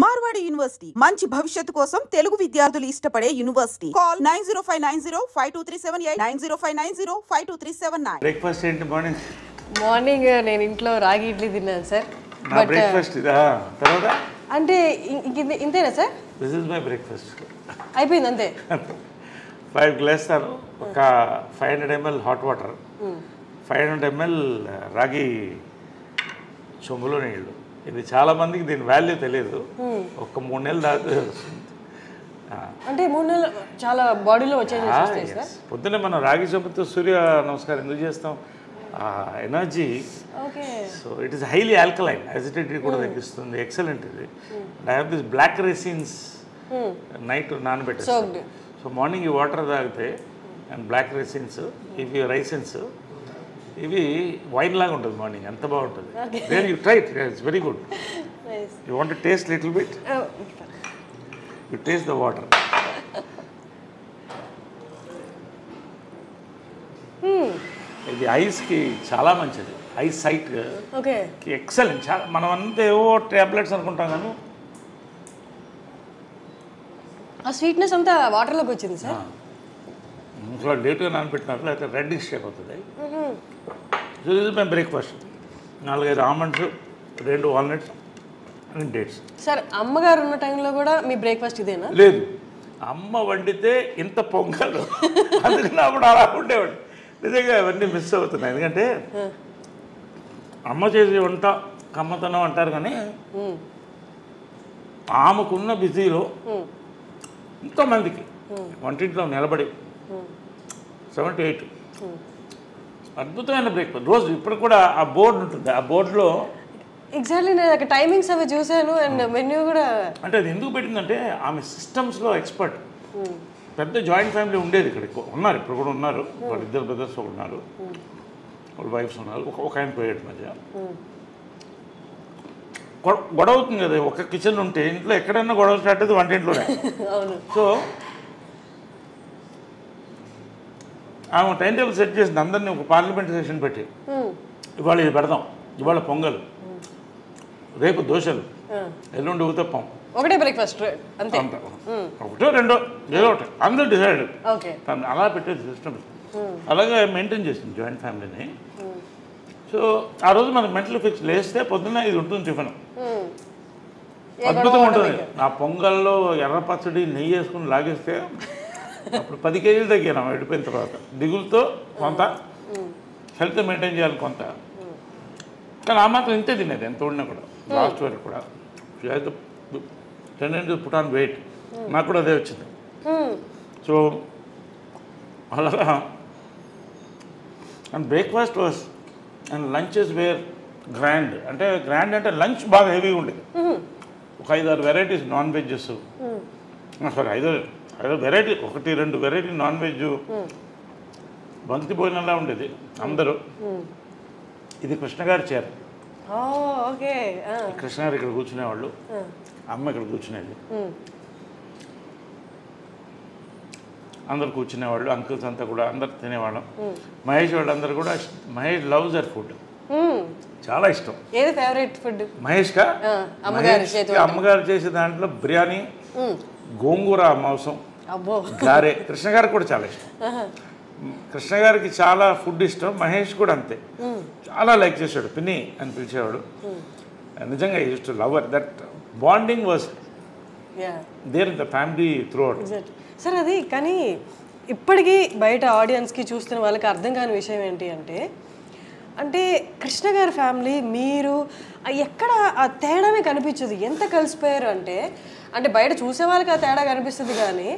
Marwadi university మంచి భవిష్యత్తు కోసం తెలుగు విద్యార్థులు ఇష్టపడే యూనివర్సిటీ. కాల్ 9059052378 9059052379. బ్రేక్ఫాస్ట్ ఏంటి మార్నింగ్? మార్నింగ్ నేను ఇంట్లో రాగి ఇడ్లీ తిన్నాను సార్. నా బ్రేక్ఫాస్ట్ ఇదా? తర్వాత అంటే ఇంతేనా sir? This is my breakfast. అయిపోయింది అంతే. 5 గ్లాసులు ఒక 500 ml హాట్ వాటర్, 500 ml రాగి చెంబులో నీళ్ళు. ఇది చాలా మందికి దీని వాల్యూ తెలియదు. ఒక 3 నెలలు దాకా అంటే 3 నెలలు చాలా బాడీలో వచ్చేది. పొద్దున్నే మనం రాగి చెంబుతో సూర్య నమస్కారం ఎందుకు చేస్తాం? Energy. So it is highly alkaline, acidity కూడా తగ్గిస్తుంది. ఎక్సలెంట్ ఇది. I have this black resins night నానబెట్టేస్తాను. సో మార్నింగ్ ఈ వాటర్ తాగితే అండ్ బ్లాక్ రెసిన్స్, ఇవి రైసిన్స్, ఇవి వైన్ లాగా ఉంటుంది మార్నింగ్. ఎంత బాగుంటుంది. Then you try it, it's very good. You want to taste little bit? You taste the water. ఇది ఐస్కి చాలా మంచిది. Eyesight excellent. చాలా మనం అంతా ఏవో టాబ్లెట్స్ అనుకుంటాం కానీ ఆ స్వీట్నెస్ అంతా వాటర్లోకి వచ్చింది సార్. ఇంట్లో లేట్గా నానబెట్టినారు, లేకపోతే రెడ్డిష్ అయిపోతుంది. సో ఇది మేము breakfast. 4-5 almonds, 2 walnuts and dates. Sir అమ్మగారు ఉన్న టైంలో కూడా మీ బ్రేక్ఫాస్ట్ ఇదేనా? లేదు, అమ్మ వండితే ఇంత పొంగలు, అందుకని అప్పుడు అలా ఉండేవాడు. నిజంగా అవన్నీ మిస్ అవుతున్నాయి. ఎందుకంటే అమ్మ చేసే వంట కమ్మతనం అంటారు, కానీ ఆమెకున్న బిజీలో ఎంతోమందికి వంటింట్లో నిలబడి 7 to 8 అద్భుతమైన బ్రేక్ఫాస్ట్ రోజు. ఇప్పుడు కూడా ఆ బోర్డు ఉంటుంది, ఆ బోర్డులో ఎగ్జాక్ట్లీ నేను అక్కడ టైమింగ్స్ అవి చూశాను అండ్ మెన్యూ కూడా. అంటే అది ఎందుకు పెట్టిందంటే ఆమె సిస్టమ్స్లో ఎక్స్పర్ట్. పెద్ద జాయింట్ ఫ్యామిలీ ఉండేది ఇక్కడ, ఉన్నారు ఇప్పుడు కూడా ఉన్నారు. వాళ్ళు 2 బ్రదర్స్ ఉన్నారు, వాళ్ళ వైఫ్స్ ఉన్నారు. ఒక ఆయన పోయాడు మధ్య. గొడవ అవుతుంది కదా ఒక కిచెన్ ఉంటే. ఇంట్లో ఎక్కడైనా గొడవ స్టార్ట్ అయితే వంటింట్లోనే. సో ఆమె టైం టేబుల్ సెట్ చేసింది. అందరినీ ఒక పార్లమెంట్ సెషన్ పెట్టి, ఇవాళ ఇది పెడదాం, ఇవాళ పొంగల్, రేపు దోశలు, ఎల్లుండి ఊతప్పం, ఒకటే బ్రేక్ఫాస్ట్ అంతే. ఒకటో రెండో ఏదో ఒకటి అందరూ డిసైడ్. అలా పెట్టేది సిస్టమ్. అలాగే మెయింటైన్ చేసింది జాయింట్ ఫ్యామిలీని. సో ఆ రోజు మనకు మెంటల్ ఫిక్స్ లేస్తే పొద్దున్న ఇది ఉంటుంది టిఫిన్. అద్భుతంగా ఉంటుంది. ఆ పొంగల్లో ఎర్ర పచ్చడి నెయ్యి వేసుకుని లాగేస్తే అప్పుడు 10 kgs తగ్గాను వెళ్ళిపోయిన తర్వాత. దిగులతో కొంత, హెల్త్ మెయింటైన్ చేయాలి కొంత, కానీ ఆ మాత్రం ఇంతే తినేది ఎంత ఉన్నా కూడా. లాస్ట్ వరకు కూడా టెండెన్సీ పుట్ ఆన్ వెయిట్. నాకు కూడా అదే వచ్చింది. సో అలాగా and breakfast was and lunches were grand. అంటే గ్రాండ్ అంటే లంచ్ బాగా హెవీగా ఉండేది. ఒక 5-6 varieties non vegs, sorry 5 variety, 1-2 variety non veg, బంతి భోజనంలా ఉండేది అందరూ. ఇది కృష్ణగారి చీర. కృష్ణగారు ఇక్కడ కూర్చునేవాళ్ళు, అమ్మ ఇక్కడ కూర్చునేది, అందరు కూర్చునేవాళ్ళు. అంకుల్స్ అంతా కూడా అందరు తినేవాళ్ళం. మహేష్ వాళ్ళందరూ కూడా. మహేష్ లవ్స్ దర్ ఫుడ్, చాలా ఇష్టం. ఏది ఫేవరెట్ ఫుడ్ మహేష్గా? అమ్మగారు చేసే దాంట్లో బిర్యానీ, గోంగూర మాంసం, గారె. కృష్ణ గారికి కూడా చాలా ఇష్టం. కృష్ణ గారికి చాలా ఫుడ్ ఇష్టం. మహేష్ కూడా అంతే, చాలా లైక్ చేశాడు. పిన్ని అని పిలిచేవాడు. నిజంగా use to love that bonding was there in the family throughout. Sir అది కానీ ఇప్పటికీ బయట ఆడియన్స్కి చూస్తున్న వాళ్ళకి అర్థం కాని విషయం ఏంటి అంటే కృష్ణ గారి ఫ్యామిలీ మీరు ఎక్కడ ఆ తేడానే కనిపించదు. ఎంత కలిసిపోయారు అంటే బయట చూసే వాళ్ళకి ఆ తేడా కనిపిస్తుంది, కానీ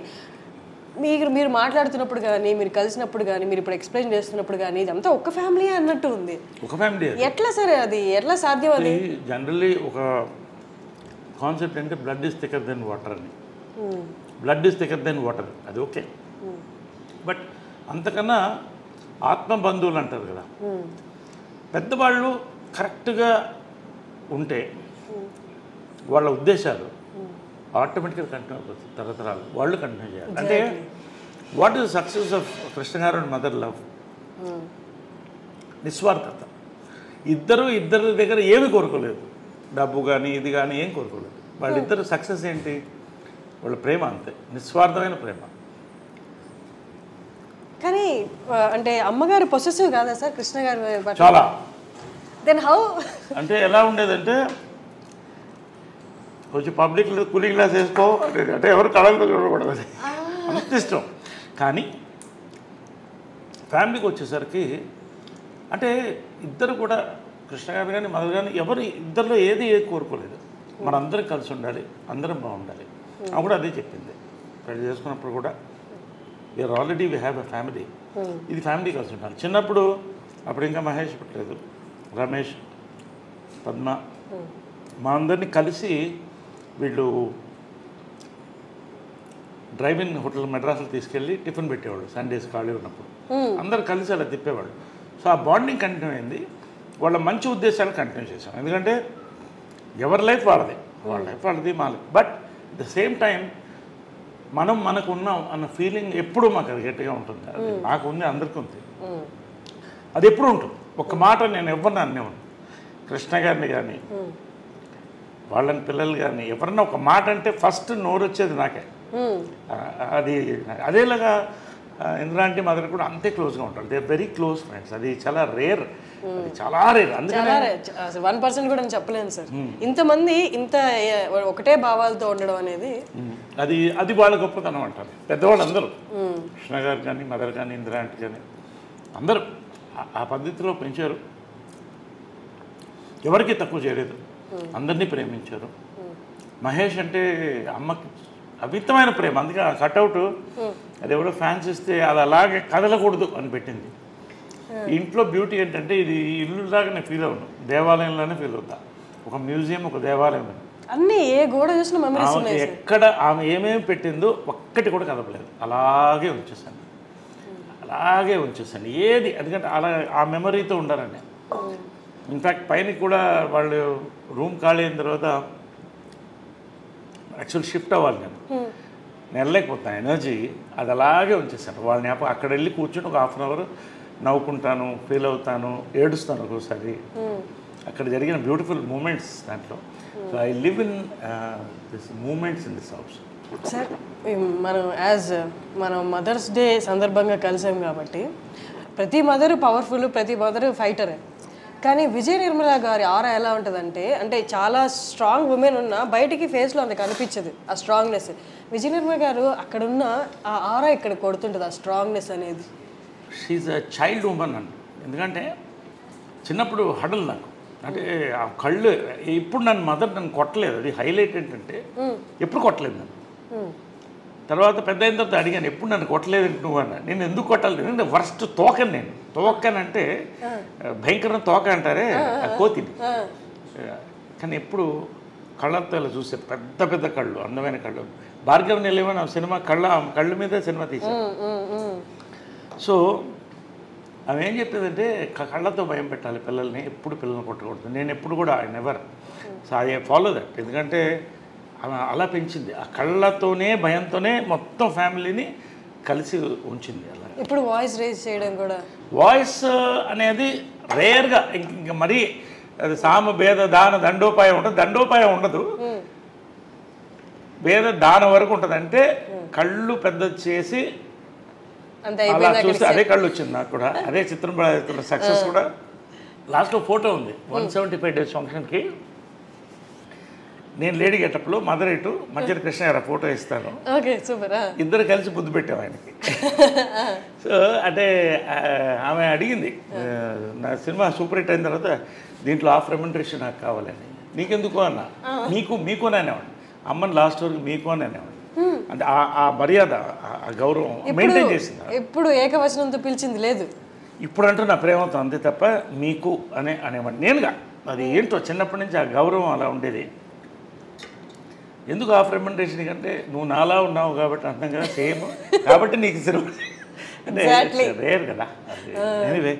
మీరు మాట్లాడుతున్నప్పుడు కానీ, మీరు కలిసినప్పుడు కానీ, మీరు ఇప్పుడు ఎక్స్ప్లెయిన్ చేస్తున్నప్పుడు కానీ ఇదంతా ఒక ఫ్యామిలీ అన్నట్టు ఉంది. ఒక ఫ్యామిలీ ఎట్లా సార్ అది ఎట్లా సాధ్యం? అది జనరల్లీ ఒక కాన్సెప్ట్ అంటే blood is thicker than water అని. Blood is thicker than water, అది ఓకే. బట్ అంతకన్నా ఆత్మ బంధువులు అంటారు కదా, పెద్దవాళ్ళు కరెక్ట్గా ఉంటే వాళ్ళ ఉద్దేశాలు ఆటోమేటిక్గా కంటిన్యూ అయిపోతుంది. తరతరాలు వాళ్ళు కంటిన్యూ చేయాలి. అంటే what is success of Krishna గారు అండ్ మదర్ లవ్? నిస్వార్థత. ఇద్దరి దగ్గర ఏమి కోరుకోలేదు, డబ్బు కానీ ఇది కానీ ఏం కోరుకోలేదు. వాళ్ళిద్దరు సక్సెస్ ఏంటి, వాళ్ళ ప్రేమ అంతే, నిస్వార్థమైన ప్రేమ. కానీ అంటే అమ్మగారు పొసెసివ్ కాదా సార్ కృష్ణ గారు? చాలా. దెన్ హౌ అంటే ఎలా ఉండేదంటే కొంచెం పబ్లిక్ కూలింగ్ గ్లాస్ వేసుకో అంటే ఎవరు కళలతో చూడకూడదు, అంత ఇష్టం. కానీ ఫ్యామిలీకి వచ్చేసరికి అంటే ఇద్దరు కూడా కృష్ణ గారు కానీ మదర్ కానీ ఎవరు ఇద్దరిలో ఏది కోరుకోలేదు, మనందరం కలిసి ఉండాలి, అందరం బాగుండాలి. ఆమె కూడా అదే చెప్పింది పెళ్లి చేసుకున్నప్పుడు కూడా, we are already we have a family, ఇది ఫ్యామిలీ కలిసి ఉండాలి. చిన్నప్పుడు అప్పుడు ఇంకా మహేష్ పుట్టలేదు, రమేష్, పద్మ, మా అందరినీ కలిసి వీళ్ళు డ్రైవింగ్ హోటల్ మెడ్రాస్లో తీసుకెళ్ళి టిఫిన్ పెట్టేవాళ్ళు సండేస్ ఖాళీ ఉన్నప్పుడు, అందరు కలిసి అలా తిప్పేవాళ్ళు. సో ఆ బాండింగ్ కంటిన్యూ అయింది, వాళ్ళ మంచి ఉద్దేశాలు కంటిన్యూ చేశాం. ఎందుకంటే ఎవరి లైఫ్ వాళ్ళది, వాళ్ళ లైఫ్ వాళ్ళది, మా life. But the same time మనకు ఉన్నాం అన్న ఫీలింగ్ ఎప్పుడూ మాకు అది గట్టిగా ఉంటుంది. అది నాకు ఉంది, అందరికీ ఉంది, అది ఎప్పుడు ఉంటుంది. ఒక మాట నేను ఎవరిని అనేవాడు, కృష్ణ గారిని కానీ వాళ్ళని పిల్లలు కానీ ఎవరన్నా ఒక మాట అంటే ఫస్ట్ నోరు వచ్చేది నాకే. అది అదేలాగా ఇంద్రాంటి మదర్ కూడా అంతే క్లోజ్గా ఉంటారు, they are very close friends. అది చాలా రేర్, అది చాలా రేర్. అందుకని 1% కూడా చెప్పలేను సార్, ఇంతమంది ఇంత ఒకటే భావాలతో ఉండడం అనేది అది వాళ్ళ గొప్పతనం అంటారు పెద్దవాళ్ళు అందరూ. కృష్ణ గారు కానీ మదర్ కానీ ఇంద్రాంటి కానీ అందరూ ఆ పద్ధతిలో పెంచారు, ఎవరికి తక్కువ చేయలేదు, అందరినీ ప్రేమించారు. మహేష్ అంటే అమ్మకి అమితమైన ప్రేమ, అందుకే ఆ కట్అవుట్ అది ఎవరో ఫ్యాన్స్ ఇస్తే అది అలాగే కదలకూడదు అని పెట్టింది. ఇంట్లో బ్యూటీ ఏంటంటే ఇది ఇల్లులాగా నేను ఫీల్ అవును, దేవాలయంలోనే ఫీల్ అవుతా, ఒక మ్యూజియం, ఒక దేవాలయం. అన్నీ ఏ గోడ చూసిన మెమరీస్ ఉన్నాయి. ఎక్కడ ఆమె ఏమేమి పెట్టిందో ఒక్కటి కూడా కదపలేదు, అలాగే ఉంచేసాను, అలాగే ఉంచేసాను ఏది. ఎందుకంటే అలా ఆ మెమరీతో ఉండాలండి. ఇన్ఫ్యాక్ట్ పైన కూడా వాళ్ళు రూమ్ ఖాళీ అయిన తర్వాత యాక్చువల్ షిఫ్ట్ అవ్వాలి, నేను వెళ్ళలేకపోతాను, ఎనర్జీ అది అలాగే ఉంచేసాను. వాళ్ళని అక్కడ వెళ్ళి కూర్చొని ఒక 1/2 అవర్ నవ్వుకుంటాను, ఫీల్ అవుతాను, ఏడుస్తాను ఒక్కోసారి. అక్కడ జరిగిన బ్యూటిఫుల్ మూమెంట్స్ దాంట్లో. So I live in this moments in this house. Sir మనం మదర్స్ డే సందర్భంగా కలిసాం కాబట్టి ప్రతి మదర్ పవర్ఫుల్, ప్రతి మదర్ ఫైటరే. కానీ విజయ నిర్మల గారి ఆరా ఎలా ఉంటుందంటే, అంటే చాలా స్ట్రాంగ్ ఉమెన్ ఉన్నా బయటికి ఫేస్లో అంత కనిపించదు ఆ స్ట్రాంగ్నెస్. విజయ నిర్మల గారు అక్కడున్న ఆ ఆరా ఇక్కడ కొడుతుంటుంది, ఆ స్ట్రాంగ్నెస్ అనేది. షీఈ్ అ చైల్డ్ ఉమెన్ అండి. ఎందుకంటే చిన్నప్పుడు హడల్ నాకు, అంటే ఆ కళ్ళు ఇప్పుడు నన్ను కొట్టలేదు, అది హైలైట్ ఏంటంటే ఎప్పుడు కొట్టలేదు నన్ను. తర్వాత పెద్ద అయిన తర్వాత అడిగాను, ఎప్పుడు నన్ను కొట్టలేదు నువ్వు అన్న. నేను ఎందుకు కొట్టాలి, ఎందుకంటే వర్స్ట్ తోకని నేను. తోకనంటే భయంకరమైన తోక అంటారే, కోతిని. కానీ ఎప్పుడు కళ్ళతో ఇలా చూసే పెద్ద పెద్ద కళ్ళు, అందమైన కళ్ళు. భార్గవ్ నిలయమని సినిమా కళ్ళ మీద సినిమా తీశాను. సో ఆమె ఏం చెప్పేదంటే కళ్ళతో భయం పెట్టాలి పిల్లల్ని, ఎప్పుడు పిల్లల్ని కొట్టకూడదు. నేను ఎప్పుడు కూడా I never. So I follow that. ఎందుకంటే అలా పెంచింది, ఆ కళ్ళతోనే భయంతోనే మొత్తం ఫ్యామిలీని కలిసి ఉంచింది. అలా ఇప్పుడు వాయిస్ రేజ్ చేయడం కూడా, వాయిస్ అనేది రేర్గా, ఇంక మరీ అది సామ భేద దాన దండోపాయం ఉంటుంది, దండోపాయం ఉండదు, భేద దానం వరకు ఉంటుంది. అంటే కళ్ళు పెద్ద చేసి అలా చూస్తే అదే కళ్ళు వచ్చింది నాకు కూడా. అదే చిత్రం సక్సెస్ కూడా. లాస్ట్లో ఫోటో ఉంది 175 days ఫంక్షన్కి, నేను లేడీ గెటప్లో, మదర్ ఇటు, మధ్యలో కృష్ణ గారు ఫోటో ఇస్తాను, ఇద్దరు కలిసి ముద్దు పెట్టాము ఆయనకి. సో అంటే ఆమె అడిగింది, నా సినిమా సూపర్ హిట్ అయిన తర్వాత దీంట్లో ఆఫ్ రెమ్యునరేషన్ నాకు కావాలని. నీకెందుకు అన్న, మీకు అని అనేవాడు, అమ్మని లాస్ట్ వరకు మీకు అని అనేవాడు. అంటే ఆ మర్యాద, ఆ గౌరవం మెయింటైన్ చేసింది. ఎప్పుడు ఏకవచనంతో పిలిచింది లేదు, ఇప్పుడు అంటూ నా ప్రేమతో అంతే తప్ప మీకు అనేవాడు నేనుగా. అది ఏంటో చిన్నప్పటి నుంచి ఆ గౌరవం అలా ఉండేది. ఎందుకు ఆఫ్ రెమ్యునరేషన్ కంటే నువ్వు నాలా ఉన్నావు కాబట్టి అంటాం కదా, సేమ్ కాబట్టి నీకు సినిమా అంటే రేర్ కదా. ఎనీవే.